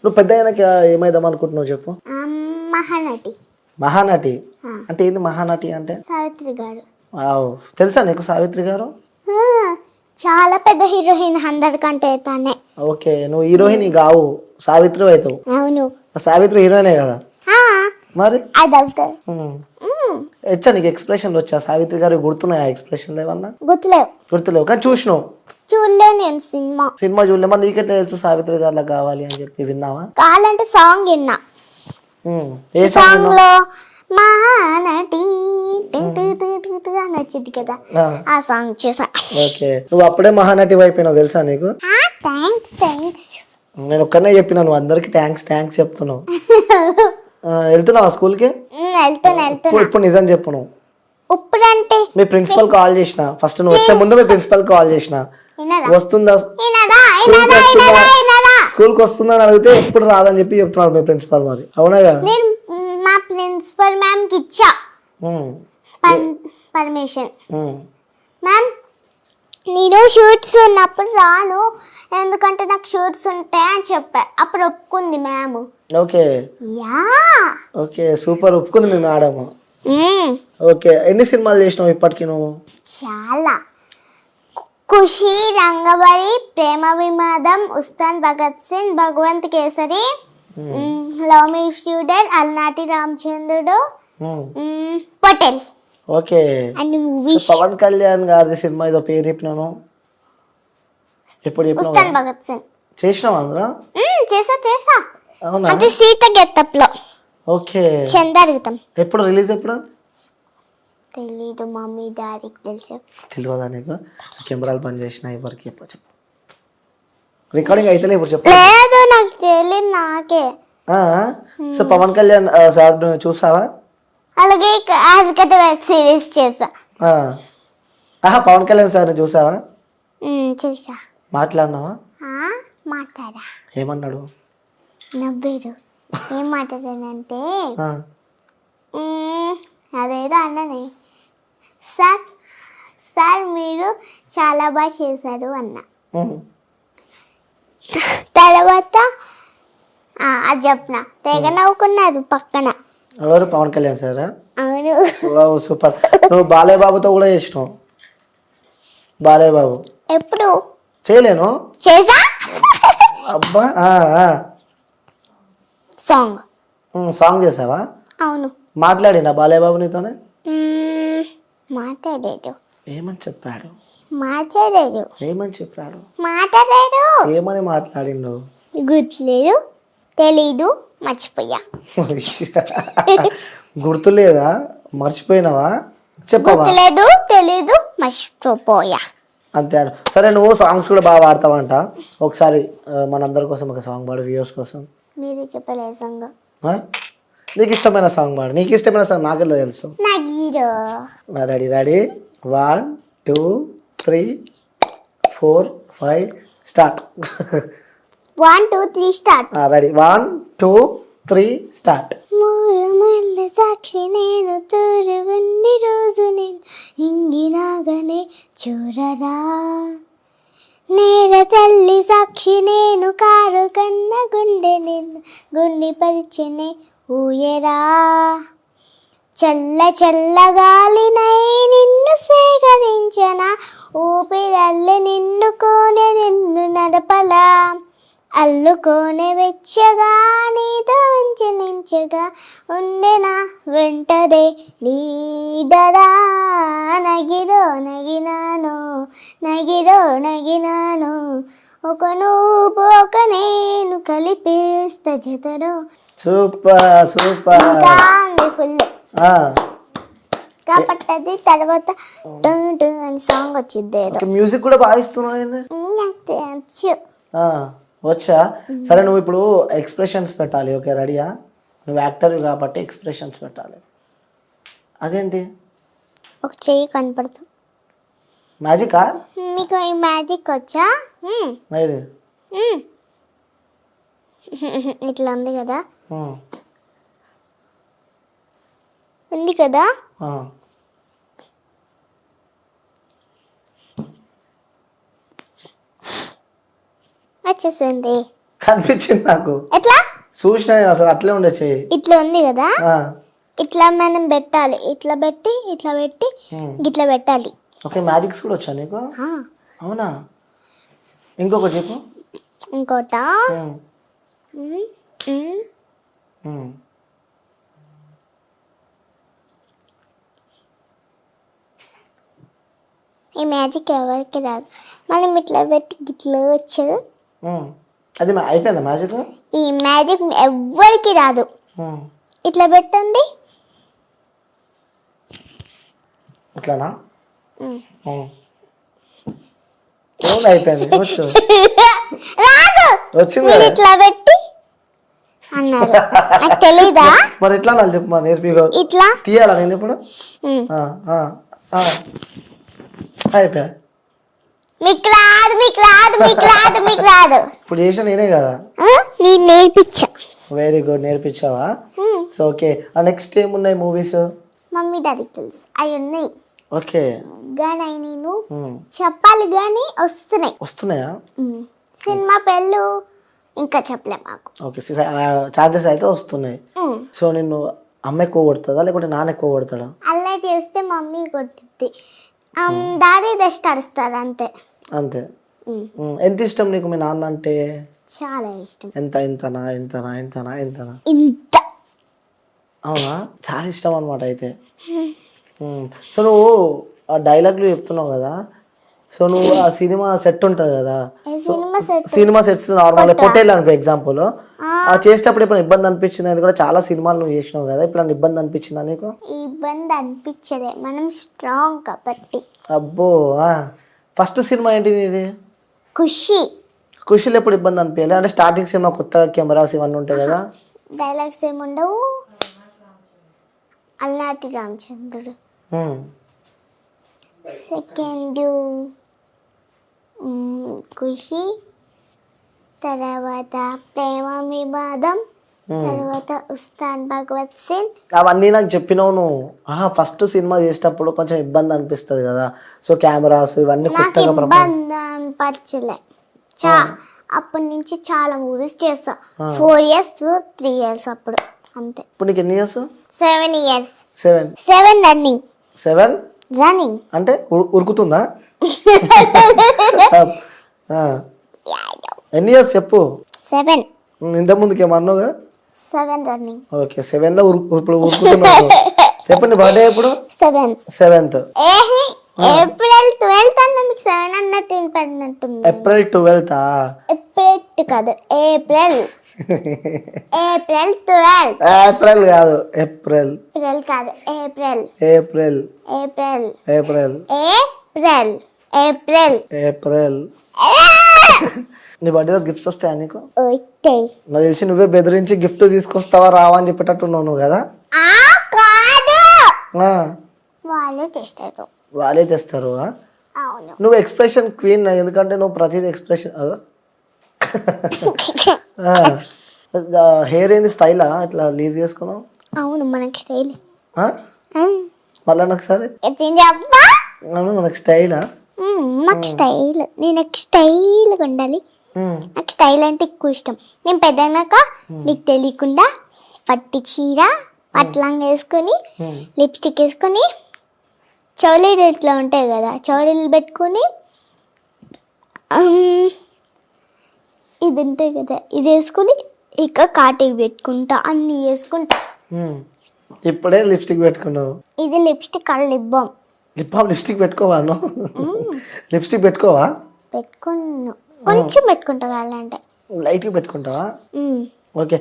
నువ్వు పెద్ద అయినాక ఏమైదాం అనుకుంటున్నావు చెప్పు. మహానటి. మహానటి అంటే ఏంది? మహానటి అంటే సావిత్రి గారు. వావ్, తెలుసా నీకు సావిత్రి గారు? ఆ, చాలా పెద్ద హీరోయిన్, అందరికంటే తానే. ఓకే, నువ్వు హీరోయిన్ కావు, సావిత్రి అవుతావు. అవును. సావిత్రి హీరోయినే కదా మరి. అది అవుతుంది. వచ్చా నీకు ఎక్స్ప్రెషన్లు వచ్చా? సావిత్రి గారు గుర్తున్నాయా ఎక్స్ప్రెషన్లు ఏమన్నా? గుర్తులేవు కానీ చూసినావు. చూడలే నేను సినిమా చూడలే. మరి నీకెట్లా తెలుసు సావిత్రి గారిలా కావాలి అని చెప్పి? విన్నావా? కావాలంటే సాంగ్ విన్నా. ఏ సాంగ్ లో మహానటి అని వచ్చింది కదా, ఆ సాంగ్ చూసా. ఓకే, నువ్వు అప్పుడే మహానటి అయిపోయినావు తెలుసా నీకు? థ్యాంక్స్. నేను ఒక్కనే చెప్పినా, నువ్వు అందరికి థ్యాంక్స్ చెప్తున్నావు. వెళ్తున్నావా స్కూల్కి? వెళ్తున్నా. ఇప్పుడు నిజం చెప్పు. నువ్వు ఇప్పుడంటే మీ ప్రిన్సిపల్ కాల్ చేసిన, ఫస్ట్ నువ్వు వచ్చే ముందు మీ ప్రిన్సిపల్ కాల్ చేసిన, వస్తుందా స్కూల్కి వస్తుందా అని అడిగితే ఎప్పుడు రాదని చెప్పి చెప్తున్నాడు మీ ప్రిన్సిపల్. మరి అవునా కదా? నేను మా ప్రిన్సిపల్ మ్యామ్ కి ఇచ్చా పర్మిషన్. మ్యామ్ నేను షూట్స్ ఉన్నప్పుడు రాను, ఎందుకంటే నాకు షూట్స్ ఉంటాయి అని చెప్పా. అప్పుడు ఒప్పుకుంది మ్యామ్. ఓకే ఓకే, సూపర్, ఒప్పుకుంది మీ మేడం. ఓకే, ఎన్ని సినిమాలు చేసినావు ఇప్పటికి నువ్వు? చాలా. ఖుషి, రంగబలి, ప్రేమ విమాదం, ఉస్తాన్ భగత్ సింగ్, భగవంత్ కేసరి, లవ్ మీ షూడర్, అల్నాటి రామచంద్రుడు, పటేల్. ఓకే, పవన్ కళ్యాణ్ గారి సినిమా ఏదో పేరు చెప్పినాను, ఎప్పుడు చెప్పినావు? ఉస్తాన్ భగత్ సింగ్ చేసినావు అందులో? చేసా. అవునా? అది సీత గెటప్ లో. ఓకే, చందారితం. ఎప్పుడు రిలీజ్? ఎప్పుడు తెలీదు, మమ్మీ డాడీకి తెలుసు. తెలియదా నీకు? కెమెరాలు బంద్ చేసిన ఎవరికి చెప్పు. రికార్డింగ్ అయితే ఇప్పుడు చెప్పు. లేదు, నాకు తెలియదు, నాకే. సో పవన్ కళ్యాణ్ సార్ చూసావా? అలాగే వెబ్ సిరీస్ చేసా. పవన్ కళ్యాణ్ సార్ చూసావా? చూసా. మాట్లాడినావా? మాట్లాడా. ఏమన్నాడు? నవ్వేరు. ఏం మాట్లాడానంటే అదేదో అన్ననే, సార్ మీరు చాలా బాగా చేశారు అన్న. తర్వాత అది చెప్పిన, తెగ నవ్వుకున్నారు పక్కన. ఎవరు? పవన్ కళ్యాణ్ సారా? అవును. సూపర్. నువ్వు బాలయ్య బాబుతో కూడా చేసినావు. బాలయ్య బాబు ఎప్పుడు చేయలేను? చేసా. అబ్బా, సాంగ్ చేసావా? అవును. మాట్లాడినా బాలయ్య బాబు నీతోనే? మాట్లాడాడు. ఏమని చెప్పాడు? ఏమని చెప్పాడు? ఏమని మాట్లాడిండు? గుర్తులేదు, తెలీదు, మర్చిపోయా. గుర్తులేదా? మర్చిపోయినావా? చెప్పవా? గుర్తులేదు, తెలీదు, మర్చిపోయా. అంతే. సరే, నువ్వు సాంగ్స్ కూడా బాగా పాడతావంట. ఒకసారి మనందరి కోసం ఒక సాంగ్ పాడు, వ్యూవర్స్ కోసం. మీరు చెప్పలే సాంగ్. నీకు ఇష్టమైన సాంగ్ పాడు. నీకు ఇష్టమైన సాంగ్ నాకెలా తెలుసు? Ready 1 2 3 4 5 start. 1 2 3 start. Ready 1 2 3 start. Mooramalla Sakshi నేను, తూరువన్ని రోజు నేను, ఇంగినాగనే చూరరా. నేర తల్లి సాక్షి నేను, కారు కన్న గుండె నేను, గుండె పరిచనే ఊయరా. చల్ల గాలినై నిన్ను సేకరించన, ఊపిరల్లి నిన్నుకోనే నిన్ను నడపలా. అల్లుకోనే వెచ్చగా నీతో వంచనించగా, ఉండెనా వెంటనే నీడరా. నగినాను ఒక నువ్వు ఒక నేను, కలిపేస్తా జతరు. సూపర్. ఫుల్ కాబట్టి తర్వాత అని సాంగ్ వచ్చింది. మ్యూజిక్ కూడా బాగా ఇస్తున్నావు. వచ్చా? సరే, నువ్వు ఇప్పుడు ఎక్స్ప్రెషన్స్ పెట్టాలి. ఓకే, రెడీయా? నువ్వు యాక్టర్ కాబట్టి ఎక్స్ప్రెషన్స్ పెట్టాలి. అదేంటి? ఒక చెయ్యి కనపడుతుంది. మ్యాజికా? మీకు ఈ మ్యాజిక్ వచ్చా? ఇట్లా ఉంది కదా, వచ్చేసింది. కనిపించింది నాకు, ఎట్లా చూసిన నేను అసలు అట్లే ఉండే చెయ్యి. ఇట్లా ఉంది కదా, ఆ, ఇట్లా మనం పెట్టాలి, ఇట్లా పెట్టి ఇట్లా పెట్టాలి. ఓకే, మ్యాజిక్స్ కూడా వచ్చా నీకు? ఆ, అవునా? ఇంకొకటి చెప్పు. ఇంకోట ఉమ్, ఉమ్. ఈ మ్యాజిక్ ఎవరికి రాదు, మనం ఇట్లా పెట్టి ఇట్లా వచ్చు. ఉమ్. అది అయిపోయిందా మ్యాజిక్? ఈ మ్యాజిక్ ఎవ్వరికి రాదు. ఇట్లా పెట్టండి. ఇట్లానా? ఉమ్. ఉమ్. ఏముంది, అయిపోయింది. వచ్చు, రాదు. వచ్చింది మీరు కదా. ఇట్లా పెట్టి అన్నారు, నాకు తెలీదా? మరి ఎట్లా నాకు చెప్పు, మరి నేర్పి. ఇట్లా తీయాలా నేను ఇప్పుడు? ఉమ్. ఆ, ఆ, ఆ. అయిపోయా. మీకు రాదు, మీకు రాదు, మీకు రాదు, మీకు రాదు. ఇప్పుడు చేసిన నేనే కదా. నేను నేర్పించా. వెరీ గుడ్, నేర్పించావా? సో ఓకే, నెక్స్ట్ ఏమున్నాయి మూవీస్? మమ్మీ డాడీ తెలుసు అవి ఉన్నాయి ఓకే, కానీ అవి నేను చెప్పాలి కానీ వస్తున్నాయా? సినిమా పేర్లు ఇంకా చెప్పలే మాకు. ఓకే, ఛాన్సెస్ అయితే వస్తున్నాయి. సో నిన్ను అమ్మ ఎక్కువ కొడుతుందా లేకుంటే నాన్న ఎక్కువ కొడతాడా? అలా చేస్తే మమ్మీ కొట్టిద్ది, డాడీ జస్ట్ అరుస్తారు అంతే. అంతే. ఎంత ఇష్టం నీకు మీ నాన్న అంటే? చాలా ఇష్టం. ఎంతనా? ఇంత. అవునా? చాలా ఇష్టం అనమాట అయితే. సో నువ్వు ఆ డైలాగ్లు చెప్తున్నావు కదా, సో నువ్వు ఆ సినిమా సెట్ ఉంటుంది కదా, సినిమా సెట్స్ నార్మల్ పొట్టేళ్ళు అనుకో ఎగ్జాంపుల్, చేసేటప్పుడు ఇప్పుడు ఇబ్బంది అనిపించింది? అది కూడా చాలా సినిమాలు నువ్వు చేసినావు కదా, ఇప్పుడు ఇబ్బంది అనిపించిందా నీకు? ఇబ్బంది అనిపించలే, మనం స్ట్రాంగ్ కాబట్టి. అబ్బో, ఫస్ట్ సినిమా ఏంటిది ఇది? ఖుషీలో ఎప్పుడు ఇబ్బంది అనిపించాలి? అంటే స్టార్టింగ్ సినిమా కొత్తగా కెమెరాస్ ఇవన్నీ ఉంటాయి కదా, డైలాగ్స్ ఏముండవు. అల్నాటి రామచంద్రుడు. సెకండ్ ఖుషి, తర్వాత ప్రేమ వివాదం, తర్వాత ఉస్తాద్ భగవత్ సింగ్. అవన్నీ నాకు చెప్పినావు నువ్వు. ఫస్ట్ సినిమా చేసేటప్పుడు కొంచెం ఇబ్బంది అనిపిస్తుంది కదా, సో కెమెరాస్ ఇవన్నీ కొత్తగా. ఇబ్బంది అనిపించలే, అప్పటి నుంచి చాలా మూవీస్ చేస్తా. 4 years 3 years అప్పుడు అంతే. ఇప్పుడు నీకు ఎన్ని ఇయర్స్? 7 years. 7 రన్నింగ్. 7 రన్నింగ్ అంటే ఉరుకుతుందా? ఎన్ని ఇయర్స్ చెప్పు? 7. ఇంత ముందుకి ఏమన్నావుగా? 7 రన్నింగ్. ఓకే, 7లో ఇప్పుడు ఉరుకుతున్నావు. ఎప్పుడు నీ బర్త్డే? ఎప్పుడు? 7th. ఏప్రిల్ 12th అన్న, మీకు 7 అన్నట్టు వినపడినట్టుంది. April 12th? ఏప్రిల్ కాదు, ఏప్రిల్. ఏప్రిల్ 12. ఏప్రిల్ కాదు, ఏప్రిల్. ఏప్రిల్ కాదు, April. April. April. April. April. April. April. నీ బర్త్డే రోజు గిఫ్ట్స్ వస్తాయా నీకు? వస్తాయి. నాకు తెలిసి నువ్వే బెదిరించి గిఫ్ట్ తీసుకొస్తావా రావా అని చెప్పేటట్టున్నావు నువ్వు కదా. వాళ్ళే తెస్తారు. అవును. నువ్వు ఎక్స్ప్రెషన్ క్వీన్, ఎందుకంటే నువ్వు ప్రతిదీ ఎక్స్ప్రెషన్. హెయిర్ ఏంది స్టైలా ఇట్లా లీవ్ చేసుకున్నావు? అవును, మనకి స్టైల్. మళ్ళా నాకు సరే మనకు స్టైలా? మాకు స్టైల్, నేను స్టైల్గా ఉండాలి. నాకు స్టైల్ అంటే ఎక్కువ ఇష్టం. నేను పెద్దనాక మీకు తెలియకుండా పట్టు చీర, పట్లంగా వేసుకొని, లిప్స్టిక్ వేసుకొని, చౌలీలు ఇట్లా ఉంటాయి కదా, చౌలీలు పెట్టుకొని, ఇది ఉంటాయి కదా, ఇది వేసుకొని ఇక కాటికి పెట్టుకుంటా, అన్నీ వేసుకుంటా. ఇప్పుడే లిప్స్టిక్ పెట్టుకున్నావు. ఇది లిప్స్టిక్, అక్కడ లిప్స్టిక్ పెట్టుకోవా? లిప్స్టిక్ పెట్టుకోవా? పెట్టుకున్నా, కొంచెం పెట్టుకుంటా, కావాలంటే లైట్గా పెట్టుకుంటావా? ఓకే,